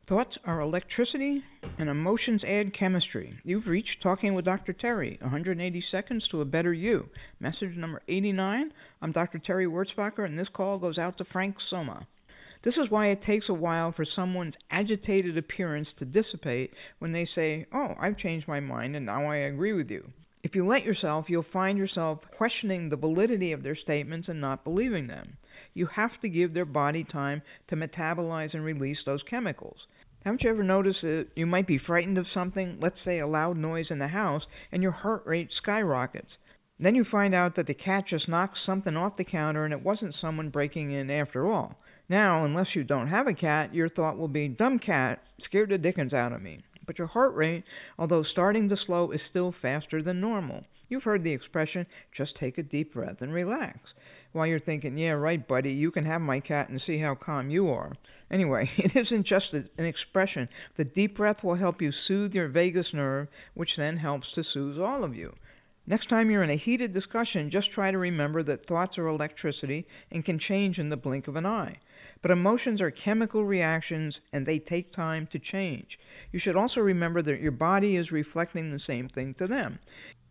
Thoughts are electricity and emotions add chemistry. You've reached Talking with Dr. Terry, 180 seconds to a better you. Message number 89. I'm Dr. Terry Wurzbacher, and this call goes out to Frank Soma. This is why it takes a while for someone's agitated appearance to dissipate when they say, "Oh, I've changed my mind and now I agree with you." If you let yourself, you'll find yourself questioning the validity of their statements and not believing them. You have to give their body time to metabolize and release those chemicals. Haven't you ever noticed that you might be frightened of something, let's say a loud noise in the house, and your heart rate skyrockets? Then you find out that the cat just knocked something off the counter and it wasn't someone breaking in after all. Now, unless you don't have a cat, your thought will be, "Dumb cat, scared the dickens out of me." But your heart rate, although starting to slow, is still faster than normal. You've heard the expression, "Just take a deep breath and relax." While you're thinking, "Yeah, right, buddy, you can have my cat and see how calm you are." Anyway, it isn't just an expression. The deep breath will help you soothe your vagus nerve, which then helps to soothe all of you. Next time you're in a heated discussion, just try to remember that thoughts are electricity and can change in the blink of an eye. But emotions are chemical reactions, and they take time to change. You should also remember that your body is reflecting the same thing to them.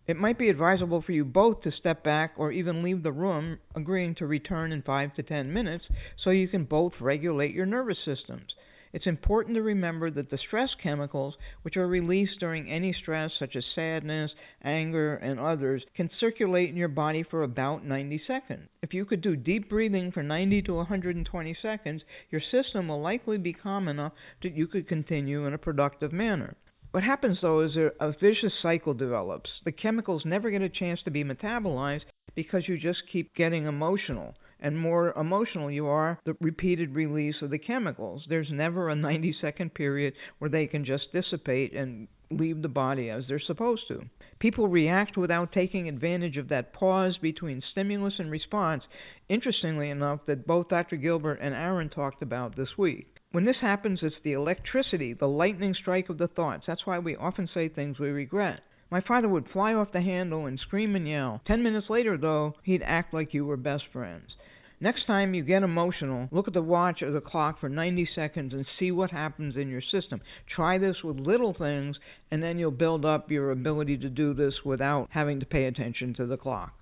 It might be advisable for you both to step back or even leave the room, agreeing to return in 5 to 10 minutes so you can both regulate your nervous systems. It's important to remember that the stress chemicals, which are released during any stress, such as sadness, anger, and others, can circulate in your body for about 90 seconds. If you could do deep breathing for 90 to 120 seconds, your system will likely be calm enough that you could continue in a productive manner. What happens, though, is a vicious cycle develops. The chemicals never get a chance to be metabolized because you just keep getting emotional. And more emotional you are, the repeated release of the chemicals. There's never a 90-second period where they can just dissipate and leave the body as they're supposed to. People react without taking advantage of that pause between stimulus and response, interestingly enough, that both Dr. Gilbert and Aaron talked about this week. When this happens, it's the electricity, the lightning strike of the thoughts. That's why we often say things we regret. My father would fly off the handle and scream and yell. 10 minutes later, though, he'd act like you were best friends. Next time you get emotional, look at the watch or the clock for 90 seconds and see what happens in your system. Try this with little things, and then you'll build up your ability to do this without having to pay attention to the clock.